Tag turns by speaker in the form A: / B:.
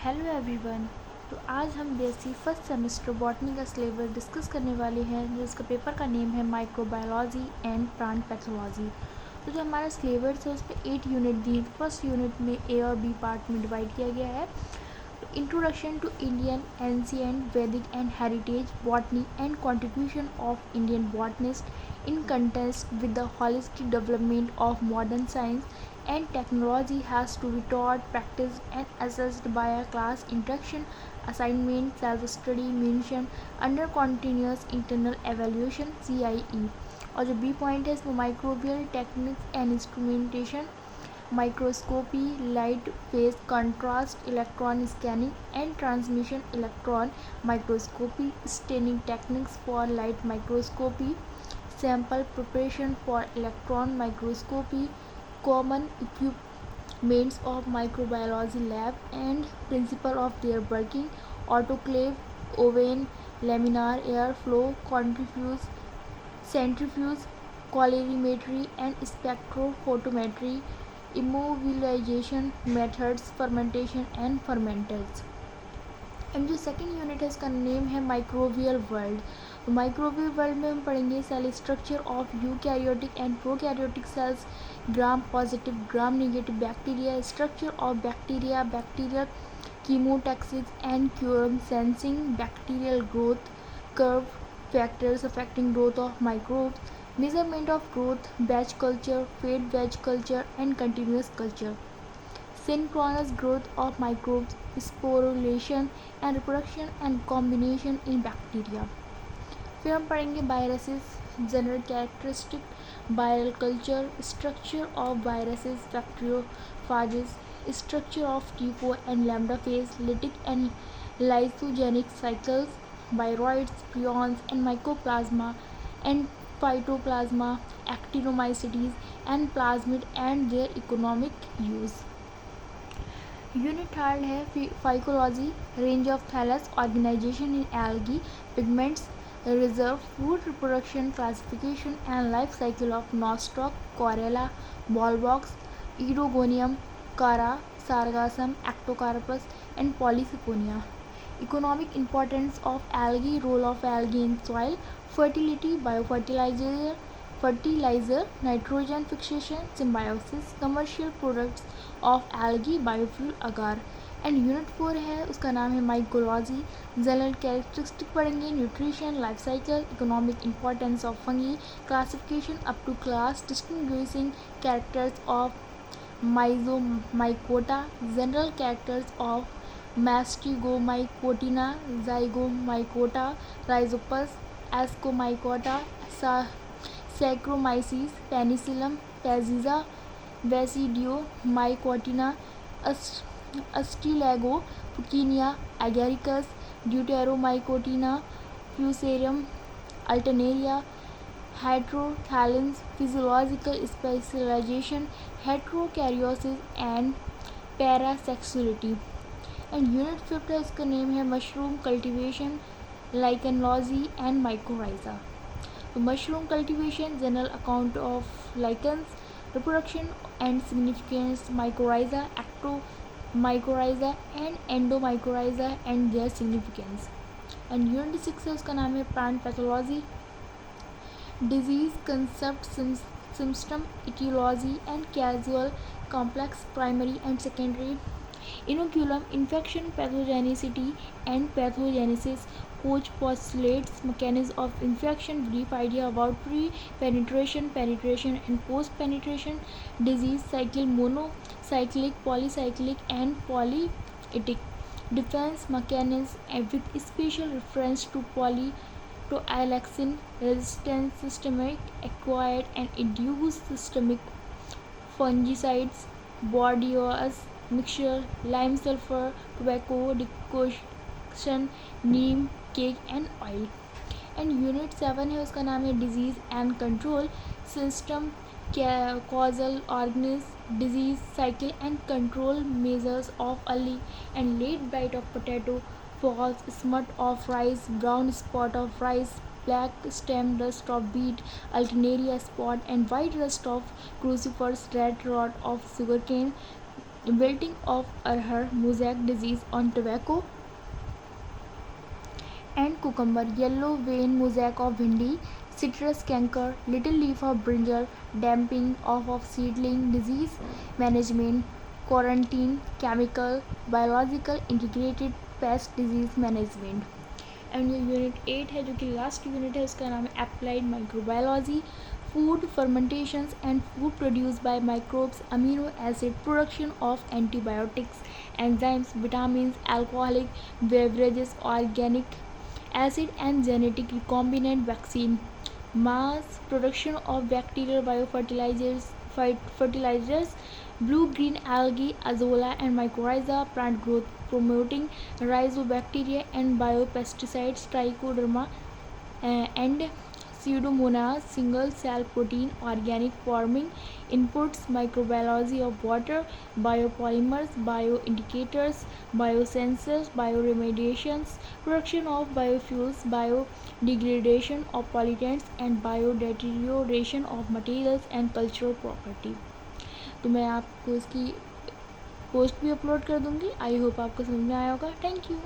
A: Hello everyone. तो आज हम बीएससी फर्स्ट सेमेस्टर बॉटनी का सिलेबस डिस्कस करने वाले हैं, जिसका पेपर का नेम है माइक्रोबायोलॉजी एंड प्लांट पैथोलॉजी। तो जो हमारा सिलेबस है उस पर 8 यूनिट दी। फर्स्ट यूनिट में ए और बी पार्ट में डिवाइड किया गया है। इंट्रोडक्शन टू इंडियन एंशिएंट वैदिक and heritage botany and contribution of Indian botanist in contest with the holistic development of modern science and technology has to be taught, practiced, and assessed by a class interaction, assignment, self-study, mention under continuous internal evaluation (CIE). और जो B point है इसमें microbial techniques and instrumentation, microscopy, light phase contrast, electron scanning and transmission, electron microscopy, staining techniques for light microscopy, sample preparation for electron microscopy, common equipments of microbiology lab and principle of their working, autoclave, oven, laminar air flow, centrifuge, colorimetry and spectrophotometry, immobilization methods, fermentation and fermenters। And जो second unit है इसका name है microbial world. तो microbial world में हम पढ़ेंगे cell structure of eukaryotic and prokaryotic cells, gram positive gram negative bacteria, structure of bacteria, bacterial chemotaxis and quorum sensing, bacterial growth curve, factors affecting growth of microbes, measurement of growth, batch culture, fed batch culture and continuous culture, synchronous growth of microbes, sporulation and reproduction and combination in bacteria। फिर हम पढ़ेंगे viruses, general characteristic, viral culture, structure of viruses, bacteriophages, structure of टी4 and lambda phage, lytic and lysogenic cycles, viroids, prions and mycoplasma and phytoplasma, actinomycetes and plasmid and their economic use। Unit third है phycology, range of thallus, organisation in algae, pigments, reserve, food reproduction, classification and life cycle of Nostoc, Chlorella, Volvox, Oedogonium, Chara, Sargassum, Ectocarpus and Polysiphonia. Economic importance of algae, role of algae in soil, fertility, fertilizer, nitrogen fixation, symbiosis, commercial products of algae, biofuel, agar। And unit 4 है उसका नाम है mycology, general characteristic पढ़ेंगे, nutrition, life cycle, economic importance of fungi, classification up to class, distinguishing characters of mycota, general characters of Mastigomycotina, Zygomycota, Rhizopus, Ascomycota, Saccharomyces, Penicillium, Peziza, Basidiomycotina, Astilago, Puccinia, Agaricus, Deuteromycotina, Fusarium, Alternaria, Heterothalons, physiological specialization, heterokaryosis and parasexuality। And unit 5 है इसका name है mushroom cultivation, lichenology and mycorrhiza. तो mushroom cultivation, general account of lichens, reproduction and significance, mycorrhiza, ecto mycorrhiza and endomycorrhiza and their significance. And unit 6 है उसका नाम है plant pathology, disease concept, symptom, etiology and casual, complex, primary and secondary, inoculum, infection, pathogenicity and pathogenesis, Koch postulates mechanism of infection, brief idea about pre-penetration, penetration and post-penetration, disease cycle, monocyclic, polycyclic and polyetic, defense mechanism with special reference to polytoalexin resistance, systemic, acquired and induced systemic fungicides, Bordeaux mixture, lime sulfur, tobacco decoction, neem cake and oil। And unit 7 है उसका नाम है disease and control, system, causal organism, disease cycle and control measures of early and late blight of potato, false smut of rice, brown spot of rice, black stem rust of beet, alternaria spot and white rust of crucifers, red rot of sugarcane, wilting of arhar, mosaic disease on tobacco and cucumber, yellow vein mosaic of bhindi, citrus canker, little leaf of brinjal, damping off of seedling, disease management, quarantine, chemical, biological, integrated pest disease management. And जो unit 8 है, जो कि last unit है, उसका नाम है applied microbiology, food fermentations and food produce by microbes, amino acid production of antibiotics, enzymes, vitamin, alcoholic beverages, organic acid and genetic recombinant vaccine, mass production of bacterial fertilizers, blue-green algae, azolla and mycorrhiza, plant growth promoting rhizobacteria and biopesticides, trichoderma and pseudomonas, single cell protein, organic farming inputs, microbiology of water, biopolymers, bioindicators, biosensors, bioremediations, production of biofuels, biodegradation of pollutants and biodeterioration of materials and cultural property. तो मैं आपको इसकी post भी upload कर दूँगी. I hope आपको समझ में आया होगा. Thank you.